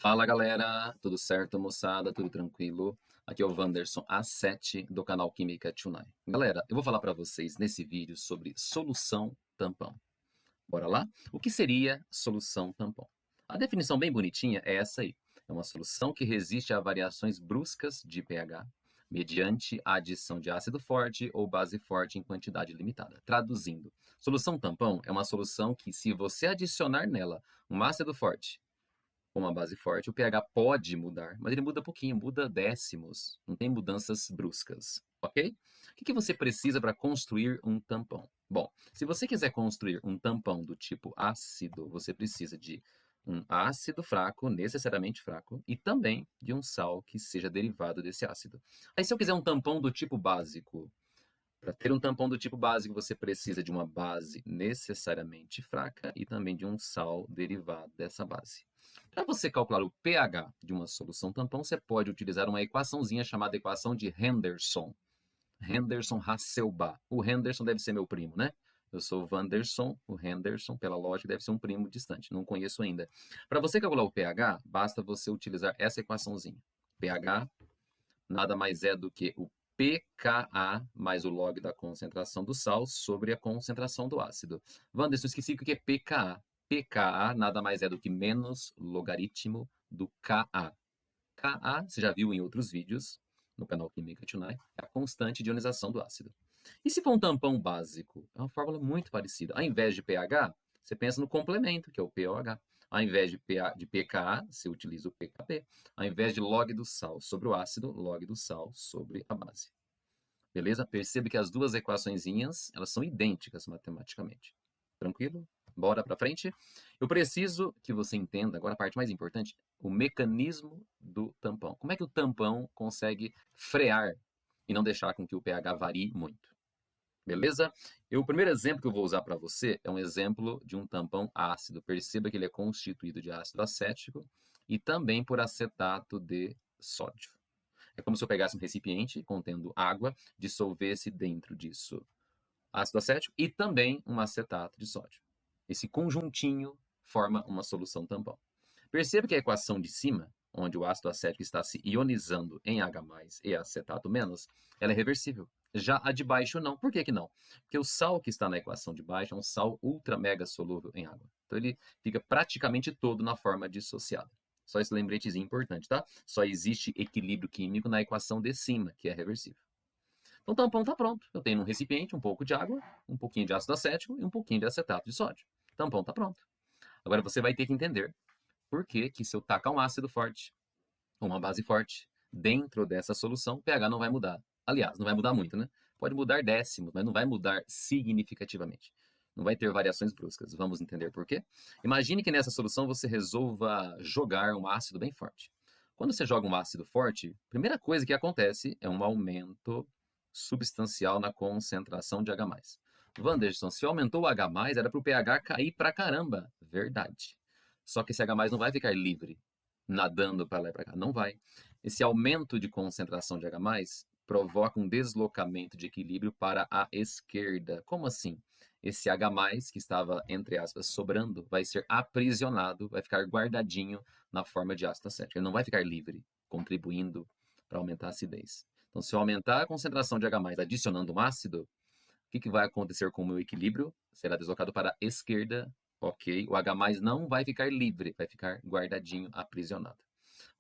Fala galera, tudo certo moçada, tudo tranquilo? Aqui é o Wanderson A7 do canal Química Tunai. Galera, eu vou falar para vocês nesse vídeo sobre solução tampão. Bora lá? O que seria solução tampão? A definição bem bonitinha é essa aí. É uma solução que resiste a variações bruscas de pH mediante a adição de ácido forte ou base forte em quantidade limitada. Traduzindo, solução tampão é uma solução que, se você adicionar nela um ácido forte com uma base forte, o pH pode mudar, mas ele muda pouquinho, muda décimos, não tem mudanças bruscas, ok? O que você precisa para construir um tampão? Bom, se você quiser construir um tampão do tipo ácido, você precisa de um ácido fraco, necessariamente fraco, e também de um sal que seja derivado desse ácido. Aí, se eu quiser um tampão do tipo básico, para ter um tampão do tipo básico, você precisa de uma base necessariamente fraca e também de um sal derivado dessa base. Para você calcular o pH de uma solução tampão, você pode utilizar uma equaçãozinha chamada equação de Henderson. Henderson-Hasselbalch. O Henderson deve ser meu primo, né? Eu sou o Wanderson, o Henderson, pela lógica, deve ser um primo distante, não conheço ainda. Para você calcular o pH, basta você utilizar essa equaçãozinha. pH nada mais é do que o pKa mais o log da concentração do sal sobre a concentração do ácido. Wanderson, esqueci o que é pKa. pKa nada mais é do que menos logaritmo do Ka. Ka, você já viu em outros vídeos no canal Química Tonight, é a constante de ionização do ácido. E se for um tampão básico? É uma fórmula muito parecida. Ao invés de pH, você pensa no complemento, que é o POH. Ao invés de pKa, você utiliza o pKb. Ao invés de log do sal sobre o ácido, log do sal sobre a base. Beleza? Perceba que as duas equaçõezinhas, elas são idênticas matematicamente. Tranquilo? Bora para frente? Eu preciso que você entenda, agora a parte mais importante, o mecanismo do tampão. Como é que o tampão consegue frear e não deixar com que o pH varie muito? Beleza? O primeiro exemplo que eu vou usar para você é um exemplo de um tampão ácido. Perceba que ele é constituído de ácido acético e também por acetato de sódio. É como se eu pegasse um recipiente contendo água, dissolvesse dentro disso ácido acético e também um acetato de sódio. Esse conjuntinho forma uma solução tampão. Perceba que a equação de cima, onde o ácido acético está se ionizando em H+ e acetato menos, ela é reversível. Já a de baixo não. Por que que não? Porque o sal que está na equação de baixo é um sal ultra mega solúvel em água. Então ele fica praticamente todo na forma dissociada. Só esse lembretezinho importante, tá? Só existe equilíbrio químico na equação de cima, que é reversível. Então o tampão está pronto. Eu tenho um recipiente, um pouco de água, um pouquinho de ácido acético e um pouquinho de acetato de sódio. O tampão está pronto. Agora você vai ter que entender por que que se eu tacar um ácido forte, uma base forte, dentro dessa solução, o pH não vai mudar. Aliás, não vai mudar muito, né? Pode mudar décimos, mas não vai mudar significativamente. Não vai ter variações bruscas. Vamos entender por quê? Imagine que nessa solução você resolva jogar um ácido bem forte. Quando você joga um ácido forte, a primeira coisa que acontece é um aumento substancial na concentração de H+. Wanderson, se aumentou o H+, era para o pH cair pra caramba. Verdade. Só que esse H+ não vai ficar livre, nadando para lá e para cá. Não vai. Esse aumento de concentração de H+, provoca um deslocamento de equilíbrio para a esquerda. Como assim? Esse H+, que estava, entre aspas, sobrando, vai ser aprisionado, vai ficar guardadinho na forma de ácido acético. Ele não vai ficar livre, contribuindo para aumentar a acidez. Então, se eu aumentar a concentração de H+, adicionando um ácido, o que vai acontecer com o meu equilíbrio? Será deslocado para a esquerda, ok? O H+ não vai ficar livre, vai ficar guardadinho, aprisionado.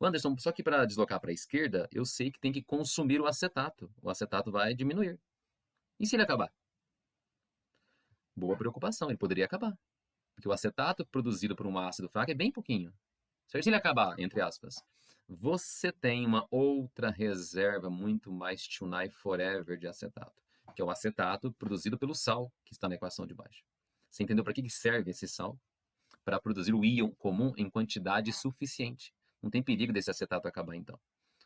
Anderson, só que para deslocar para a esquerda, eu sei que tem que consumir o acetato. O acetato vai diminuir. E se ele acabar? Boa preocupação, ele poderia acabar. Porque o acetato produzido por um ácido fraco é bem pouquinho. Certo? Se ele acabar, entre aspas, você tem uma outra reserva muito mais Tunai Forever de acetato, que é o acetato produzido pelo sal, que está na equação de baixo. Você entendeu para que serve esse sal? Para produzir o íon comum em quantidade suficiente. Não tem perigo desse acetato acabar então.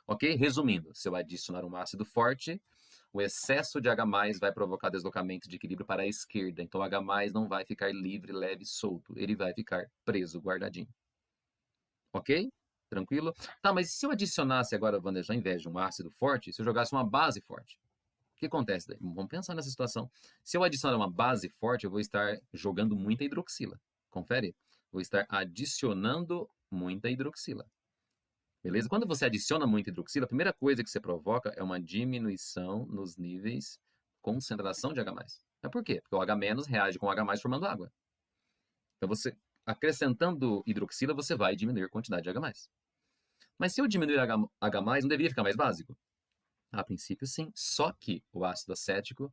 Ok? Resumindo, se eu adicionar um ácido forte, o excesso de H+ vai provocar deslocamento de equilíbrio para a esquerda. Então, o H+ não vai ficar livre, leve, solto. Ele vai ficar preso, guardadinho. Ok? Tranquilo? Tá, mas se eu adicionasse agora, Wanderson, ao invés de um ácido forte, se eu jogasse uma base forte, o que acontece daí? Vamos pensar nessa situação. Se eu adicionar uma base forte, eu vou estar jogando muita hidroxila. Confere? Vou estar adicionando muita hidroxila. Beleza? Quando você adiciona muita hidroxila, a primeira coisa que você provoca é uma diminuição nos níveis de concentração de H+. Mas por quê? Porque o H- reage com o H+ formando água. Então, você acrescentando hidroxila, você vai diminuir a quantidade de H+. Mas se eu diminuir H+, não deveria ficar mais básico? A princípio, sim. Só que o ácido acético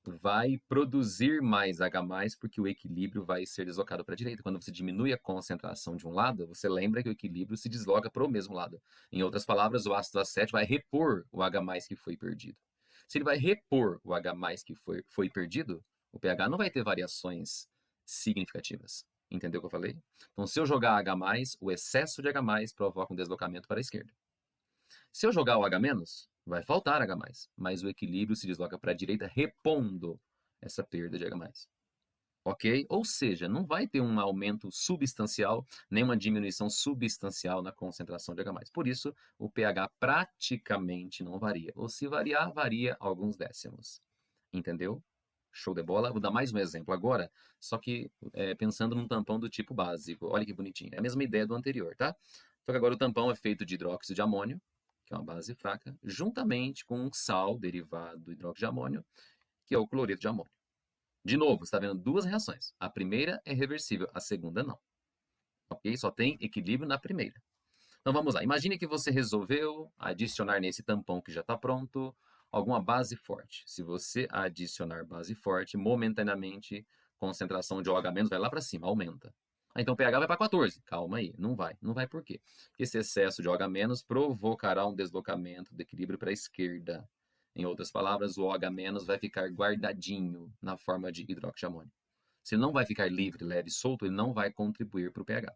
vai produzir mais H+, porque o equilíbrio vai ser deslocado para a direita. Quando você diminui a concentração de um lado, você lembra que o equilíbrio se desloca para o mesmo lado. Em outras palavras, o ácido acético vai repor o H+ que foi perdido. Se ele vai repor o H+ que foi perdido, o pH não vai ter variações significativas. Entendeu o que eu falei? Então, se eu jogar H+, o excesso de H+ provoca um deslocamento para a esquerda. Se eu jogar o H-, vai faltar H+, mas o equilíbrio se desloca para a direita, repondo essa perda de H+. Ok? Ou seja, não vai ter um aumento substancial, nem uma diminuição substancial na concentração de H+. Por isso, o pH praticamente não varia. Ou se variar, varia alguns décimos. Entendeu? Show de bola. Vou dar mais um exemplo agora, só que pensando num tampão do tipo básico. Olha que bonitinho. É a mesma ideia do anterior, tá? Só que agora o tampão é feito de hidróxido de amônio, que é uma base fraca, juntamente com um sal derivado do hidróxido de amônio, que é o cloreto de amônio. De novo, você está vendo duas reações. A primeira é reversível, a segunda não. Ok? Só tem equilíbrio na primeira. Então vamos lá. Imagine que você resolveu adicionar nesse tampão que já está pronto alguma base forte. Se você adicionar base forte, momentaneamente, concentração de OH- vai lá para cima, aumenta. Então o pH vai para 14. Calma aí, não vai. Não vai por quê? Porque esse excesso de OH- provocará um deslocamento do equilíbrio para a esquerda. Em outras palavras, o OH- vai ficar guardadinho na forma de hidróxido de amônio. Se ele não vai ficar livre, leve, solto, ele não vai contribuir para o pH.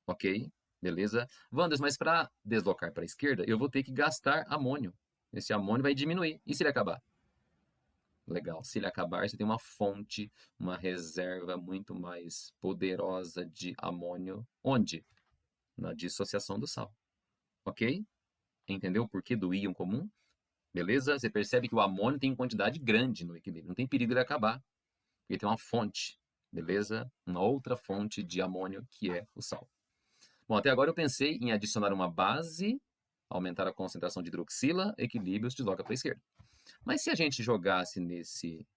Ok? Beleza? Wanders, mas para deslocar para a esquerda, eu vou ter que gastar amônio. Esse amônio vai diminuir. E se ele acabar? Legal. Se ele acabar, você tem uma fonte, uma reserva muito mais poderosa de amônio. Onde? Na dissociação do sal. Ok? Entendeu o porquê do íon comum? Beleza? Você percebe que o amônio tem quantidade grande no equilíbrio. Não tem perigo de acabar. Porque tem uma fonte. Beleza? Uma outra fonte de amônio que é o sal. Bom, até agora eu pensei em adicionar uma base, aumentar a concentração de hidroxila, equilíbrio se desloca para a esquerda. Mas se a gente jogasse nesse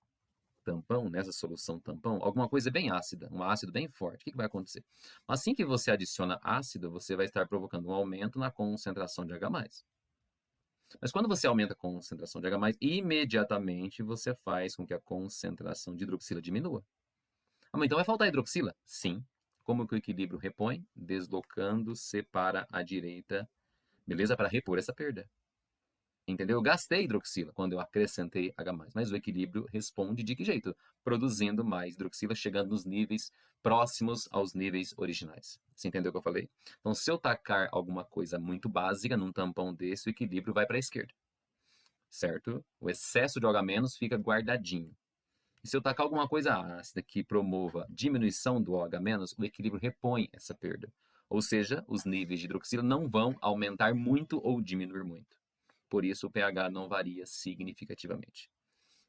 tampão, nessa solução tampão, alguma coisa bem ácida, um ácido bem forte, o que vai acontecer? Assim que você adiciona ácido, você vai estar provocando um aumento na concentração de H+. Mas quando você aumenta a concentração de H+, imediatamente você faz com que a concentração de hidroxila diminua. Ah, mas então vai faltar hidroxila? Sim. Como que o equilíbrio repõe? Deslocando-se para a direita, beleza? Para repor essa perda. Entendeu? Eu gastei hidroxila quando eu acrescentei H+, mas o equilíbrio responde de que jeito? Produzindo mais hidroxila, chegando nos níveis próximos aos níveis originais. Você entendeu o que eu falei? Então, se eu tacar alguma coisa muito básica num tampão desse, o equilíbrio vai para a esquerda. Certo? O excesso de OH- fica guardadinho. E se eu tacar alguma coisa ácida que promova diminuição do OH-, o equilíbrio repõe essa perda. Ou seja, os níveis de hidroxila não vão aumentar muito ou diminuir muito. Por isso, o pH não varia significativamente.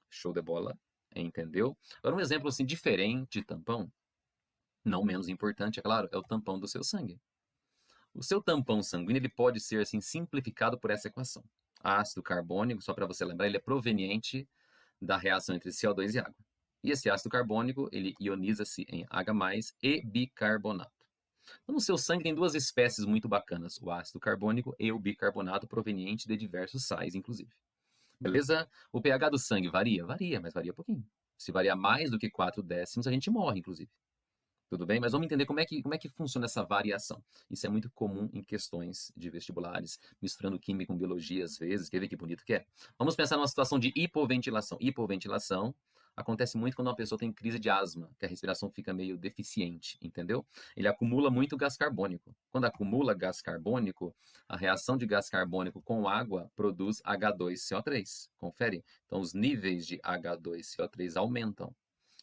Show de bola? Entendeu? Agora, um exemplo assim, diferente de tampão, não menos importante, é claro, é o tampão do seu sangue. O seu tampão sanguíneo ele pode ser assim simplificado por essa equação. Ácido carbônico, só para você lembrar, ele é proveniente da reação entre CO2 e água. E esse ácido carbônico, ele ioniza-se em H+ e bicarbonato. Então, no seu sangue tem duas espécies muito bacanas, o ácido carbônico e o bicarbonato, proveniente de diversos sais, inclusive. Beleza? O pH do sangue varia? Varia, mas varia pouquinho. Se variar mais do que 4 décimos, a gente morre, inclusive. Tudo bem? Mas vamos entender como é que funciona essa variação. Isso é muito comum em questões de vestibulares, misturando química com biologia às vezes. Quer ver que bonito que é? Vamos pensar numa situação de hipoventilação. Hipoventilação acontece muito quando uma pessoa tem crise de asma, que a respiração fica meio deficiente, entendeu? Ele acumula muito gás carbônico. Quando acumula gás carbônico, a reação de gás carbônico com água produz H2CO3. Confere? Então, os níveis de H2CO3 aumentam.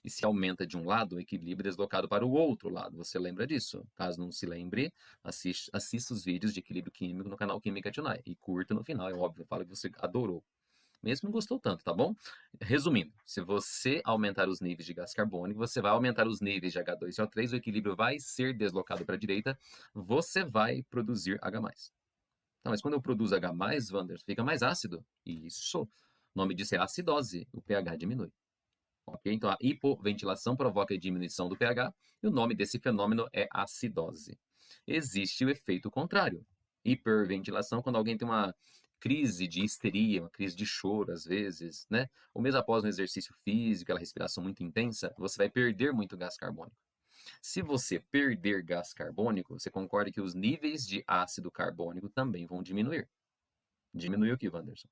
E se aumenta de um lado, o equilíbrio é deslocado para o outro lado. Você lembra disso? Caso não se lembre, assista os vídeos de equilíbrio químico no canal Química Tonight. E curta no final, é óbvio. Fala que você adorou. Mesmo que não gostou tanto, tá bom? Resumindo, se você aumentar os níveis de gás carbônico, você vai aumentar os níveis de H2CO3, o equilíbrio vai ser deslocado para a direita, você vai produzir H+. Tá, mas quando eu produzo H+, Wanderson, fica mais ácido. Isso. O nome disso é acidose. O pH diminui. Ok? Então, a hipoventilação provoca a diminuição do pH e o nome desse fenômeno é acidose. Existe o efeito contrário. Hiperventilação, quando alguém tem uma crise de histeria, uma crise de choro, às vezes, né? Ou mesmo após um exercício físico, aquela respiração muito intensa, você vai perder muito gás carbônico. Se você perder gás carbônico, você concorda que os níveis de ácido carbônico também vão diminuir. Diminui o que, Wanderson?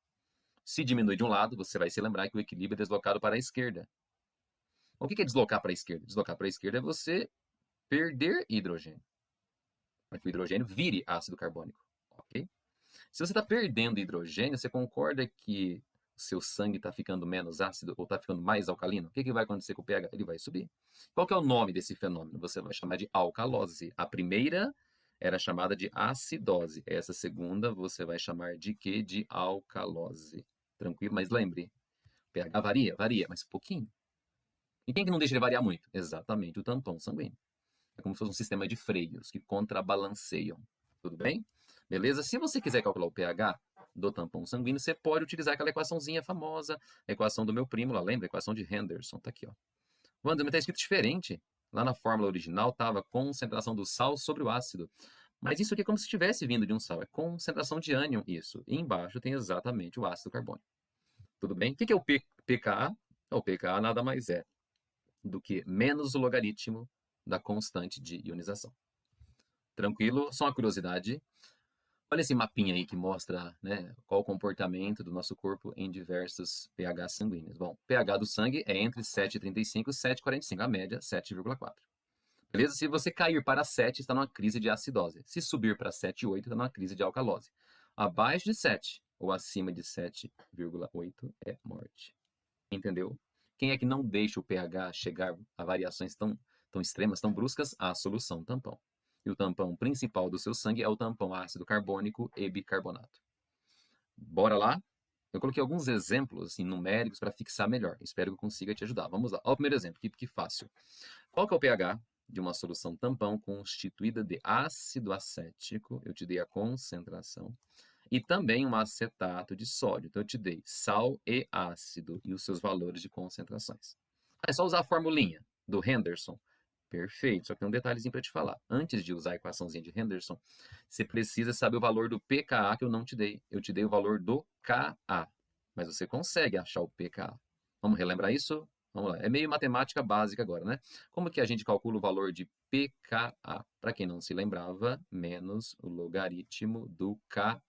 Se diminui de um lado, você vai se lembrar que o equilíbrio é deslocado para a esquerda. O que é deslocar para a esquerda? Deslocar para a esquerda é você perder hidrogênio. Para que o hidrogênio vire ácido carbônico. Ok? Se você está perdendo hidrogênio, você concorda que o seu sangue está ficando menos ácido ou está ficando mais alcalino? O que vai acontecer com o pH? Ele vai subir. Qual que é o nome desse fenômeno? Você vai chamar de alcalose. A primeira era chamada de acidose. Essa segunda você vai chamar de quê? De alcalose. Tranquilo? Mas lembre, pH varia, mas pouquinho. E quem que não deixa ele variar muito? Exatamente, o tampão sanguíneo. É como se fosse um sistema de freios que contrabalanceiam. Tudo bem? Beleza? Se você quiser calcular o pH do tampão sanguíneo, você pode utilizar aquela equaçãozinha famosa, a equação do meu primo, lá lembra? A equação de Henderson, tá aqui, ó. Wander, mas tá escrito diferente. Lá na fórmula original estava concentração do sal sobre o ácido. Mas isso aqui é como se tivesse vindo de um sal, é concentração de ânion, isso. E embaixo tem exatamente o ácido carbônico. Tudo bem? O que é o pKa? O pKa nada mais é do que menos o logaritmo da constante de ionização. Tranquilo? Só uma curiosidade. Olha esse mapinha aí que mostra, né, qual o comportamento do nosso corpo em diversos pH sanguíneos. Bom, pH do sangue é entre 7,35 e 7,45. A média, 7,4. Beleza? Se você cair para 7, está numa crise de acidose. Se subir para 7,8, está numa crise de alcalose. Abaixo de 7 ou acima de 7,8 é morte. Entendeu? Quem é que não deixa o pH chegar a variações tão extremas, tão bruscas? A solução tampão. E o tampão principal do seu sangue é o tampão ácido carbônico e bicarbonato. Bora lá? Eu coloquei alguns exemplos assim, numéricos para fixar melhor. Espero que eu consiga te ajudar. Vamos lá. Olha o primeiro exemplo, que fácil. Qual que é o pH de uma solução tampão constituída de ácido acético? Eu te dei a concentração. E também um acetato de sódio. Então, eu te dei sal e ácido e os seus valores de concentrações. É só usar a formulinha do Henderson. Perfeito, só que tem um detalhezinho para te falar. Antes de usar a equaçãozinha de Henderson, você precisa saber o valor do pKa que eu não te dei. Eu te dei o valor do Ka, mas você consegue achar o pKa. Vamos relembrar isso? Vamos lá. É meio matemática básica agora, né? Como que a gente calcula o valor de pKa? Para quem não se lembrava, menos o logaritmo do Ka.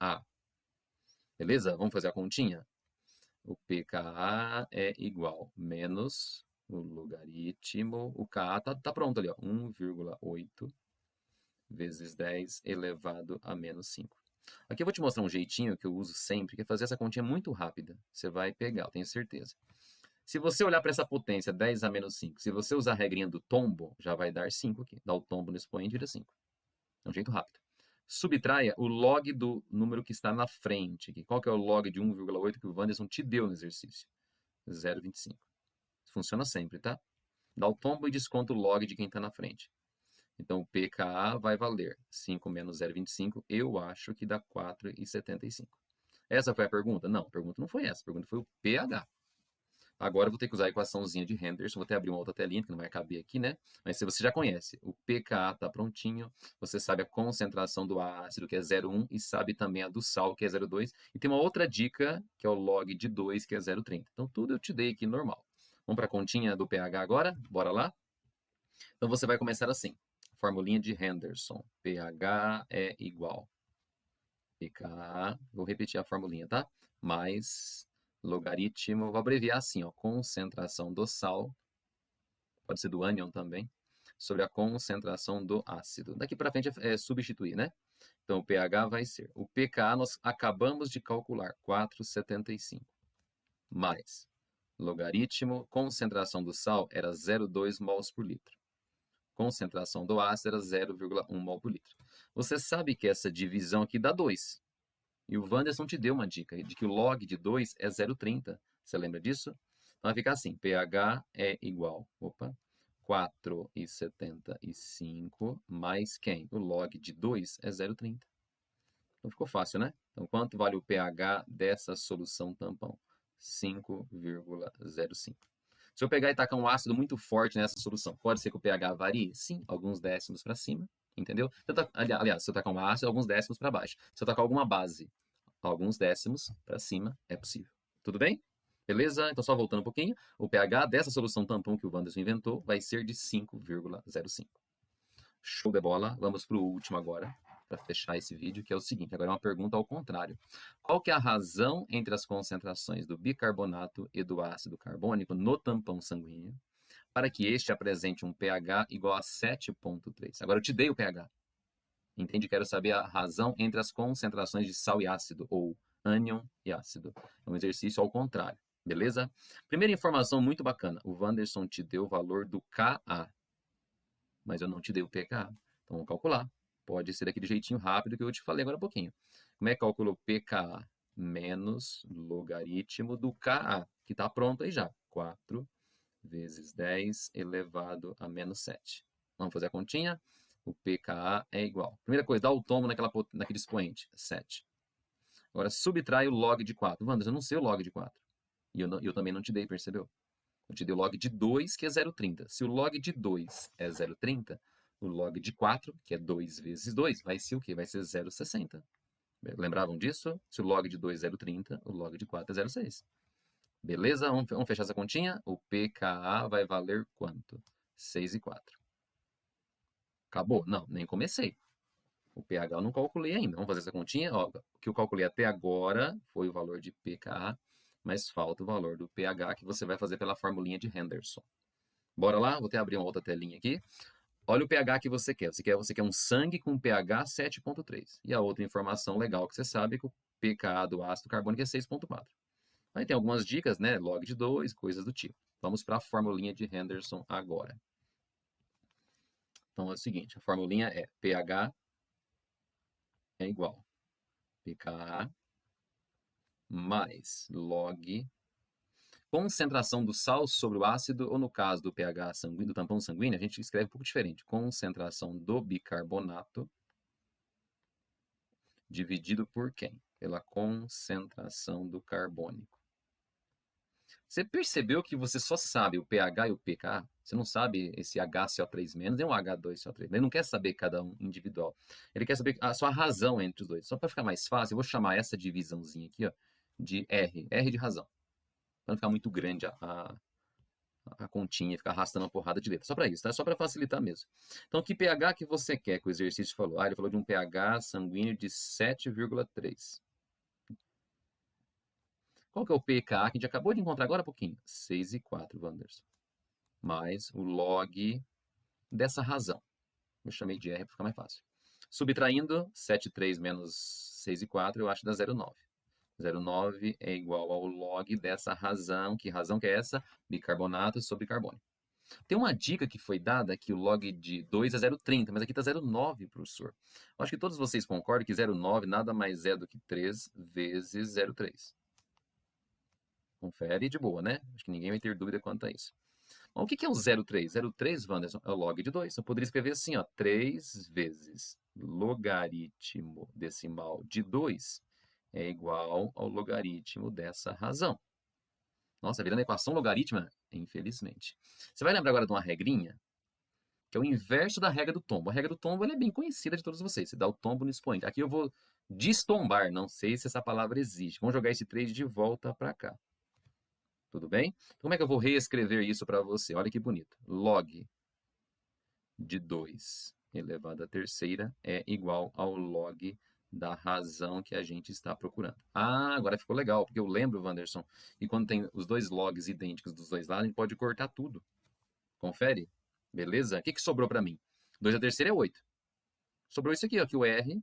Beleza? Vamos fazer a continha? O pKa é igual menos o logaritmo. O Ka tá pronto ali, ó. 1,8 vezes 10 elevado a menos 5. Aqui eu vou te mostrar um jeitinho que eu uso sempre, que é fazer essa continha muito rápida. Você vai pegar, eu tenho certeza. Se você olhar para essa potência 10 a menos 5, se você usar a regrinha do tombo, já vai dar 5 aqui. Dá o tombo no expoente e vira 5. É um jeito rápido. Subtraia o log do número que está na frente. Qual que é o log de 1,8 que o Wanderson te deu no exercício? 0,25. Funciona sempre, tá? Dá o tombo e desconta o log de quem está na frente. Então, o pKa vai valer 5 menos 0,25. Eu acho que dá 4,75. Essa foi a pergunta? Não, a pergunta não foi essa. A pergunta foi o pH. Agora eu vou ter que usar a equaçãozinha de Henderson. Vou até abrir uma outra telinha, que não vai caber aqui, né? Mas se você já conhece, o pKa está prontinho. Você sabe a concentração do ácido, que é 0,1, e sabe também a do sal, que é 0,2. E tem uma outra dica, que é o log de 2, que é 0,30. Então, tudo eu te dei aqui normal. Vamos para a continha do pH agora? Bora lá? Então, você vai começar assim. Formulinha de Henderson. pH é igual. pKa, vou repetir a formulinha, tá? Mais logaritmo, vou abreviar assim, ó, concentração do sal, pode ser do ânion também, sobre a concentração do ácido. Daqui para frente é substituir, né? Então, o pH vai ser, o pKa nós acabamos de calcular, 4,75, mais logaritmo, concentração do sal era 0,2 mols por litro. Concentração do ácido era 0,1 mol por litro. Você sabe que essa divisão aqui dá 2. E o Wanderson te deu uma dica de que o log de 2 é 0,30. Você lembra disso? Então vai ficar assim, pH é igual, 4,75 mais quem? O log de 2 é 0,30. Então ficou fácil, né? Então quanto vale o pH dessa solução tampão? 5,05. Se eu pegar e tacar um ácido muito forte nessa solução, pode ser que o pH varie? Sim, alguns décimos para cima, entendeu? Aliás, se eu tacar um ácido, alguns décimos para baixo. Se eu tacar alguma base, alguns décimos para cima, é possível. Tudo bem? Beleza? Então, só voltando um pouquinho, o pH dessa solução tampão que o Wanderson inventou vai ser de 5,05. Show de bola. Vamos para o último agora, para fechar esse vídeo, que é o seguinte. Agora é uma pergunta ao contrário. Qual que é a razão entre as concentrações do bicarbonato e do ácido carbônico no tampão sanguíneo para que este apresente um pH igual a 7,3? Agora eu te dei o pH. Entende? Quero saber a razão entre as concentrações de sal e ácido, ou ânion e ácido. É um exercício ao contrário. Beleza? Primeira informação muito bacana. O Wanderson te deu o valor do Ka, mas eu não te dei o pKa. Então vamos calcular. Pode ser daquele jeitinho rápido que eu te falei agora há pouquinho. Como é que calcula o pKa? Menos logaritmo do Ka, que está pronto aí já. 4 vezes 10 elevado a menos 7. Vamos fazer a continha? O pKa é igual. Primeira coisa, dá o tombo naquele expoente. 7. Agora subtrai o log de 4. Wanderson, eu não sei o log de 4. E eu também não te dei, percebeu? Eu te dei o log de 2, que é 0,30. Se o log de 2 é 0,30, o log de 4, que é 2 vezes 2, vai ser o quê? Vai ser 0,60. Lembravam disso? Se o log de 2 é 0,30, o log de 4 é 0,6. Beleza? Vamos fechar essa continha? O pKa vai valer quanto? 6,4. Acabou? Não, nem comecei. O pH eu não calculei ainda. Vamos fazer essa continha? Ó, o que eu calculei até agora foi o valor de pKa, mas falta o valor do pH que você vai fazer pela formulinha de Henderson. Bora lá? Vou até abrir uma outra telinha aqui. Olha o pH que você quer. Você quer um sangue com pH 7,3. E a outra informação legal que você sabe é que o pKa do ácido carbônico é 6,4. Aí tem algumas dicas, né? Log de 2, coisas do tipo. Vamos para a formulinha de Henderson agora. Então é o seguinte, a formulinha é pH é igual pKa mais log concentração do sal sobre o ácido, ou no caso do pH sanguíneo, do tampão sanguíneo, a gente escreve um pouco diferente. Concentração do bicarbonato dividido por quem? Pela concentração do carbônico. Você percebeu que você só sabe o pH e o pKa? Você não sabe esse HCO3- e um H2CO3. Ele não quer saber cada um individual. Ele quer saber a sua razão entre os dois. Só para ficar mais fácil, eu vou chamar essa divisãozinha aqui, ó, de R. R de razão. Para não ficar muito grande a continha, ficar arrastando uma porrada de letra. Só para isso, tá? Só para facilitar mesmo. Então, que pH que você quer que o exercício falou? Ele falou de um pH sanguíneo de 7,3. Qual que é o pKa que a gente acabou de encontrar agora há pouquinho? 6,4, Wanderson. Mais o log dessa razão. Eu chamei de R para ficar mais fácil. Subtraindo, 7,3 menos 6,4, eu acho que dá 0,9. 0,9 é igual ao log dessa razão. Que razão que é essa? Bicarbonato sobre carbono. Tem uma dica que foi dada que o log de 2 é 0,30, mas aqui está 0,9, professor. Eu acho que todos vocês concordam que 0,9 nada mais é do que 3 vezes 0,3. Confere de boa, né? Acho que ninguém vai ter dúvida quanto a isso. Bom, o que é o 0,3? 0,3, Wanderson, é o log de 2. Eu poderia escrever assim, ó, 3 vezes logaritmo decimal de 2 é igual ao logaritmo dessa razão. Nossa, virando a equação logarítmica? Infelizmente. Você vai lembrar agora de uma regrinha, que é o inverso da regra do tombo. A regra do tombo é bem conhecida de todos vocês. Você dá o tombo no expoente. Aqui eu vou destombar, não sei se essa palavra existe. Vamos jogar esse 3 de volta para cá. Tudo bem? Então, como é que eu vou reescrever isso para você? Olha que bonito. Log de 2 elevado à terceira é igual ao log da razão que a gente está procurando. Ah, agora ficou legal, porque eu lembro, Wanderson, que quando tem os dois logs idênticos dos dois lados, a gente pode cortar tudo. Confere? Beleza? O que sobrou para mim? 2 à terceira é 8. Sobrou isso aqui, ó, que o R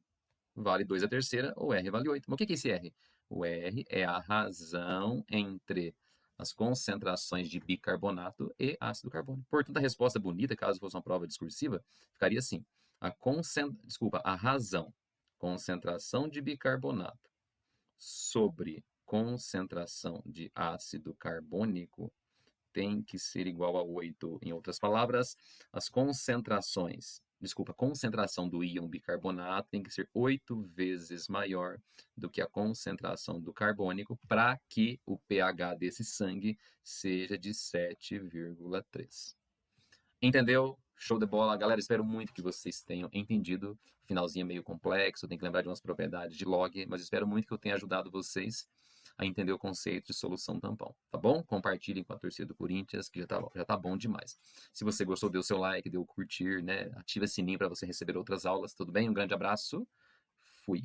vale 2 à terceira, ou R vale 8. Mas o que é esse R? O R é a razão entre as concentrações de bicarbonato e ácido carbônico. Portanto, a resposta bonita, caso fosse uma prova discursiva, ficaria assim. A razão, concentração de bicarbonato sobre concentração de ácido carbônico tem que ser igual a 8. Em outras palavras, as concentrações desculpa, a concentração do íon bicarbonato tem que ser 8 vezes maior do que a concentração do carbônico para que o pH desse sangue seja de 7,3. Entendeu? Show de bola. Galera, espero muito que vocês tenham entendido. Finalzinho é meio complexo, tem que lembrar de umas propriedades de log, mas espero muito que eu tenha ajudado vocês a entender o conceito de solução tampão, tá bom? Compartilhem com a torcida do Corinthians, que já tá bom demais. Se você gostou, dê o seu like, dê o curtir, né? Ativa o sininho para você receber outras aulas, tudo bem? Um grande abraço. Fui.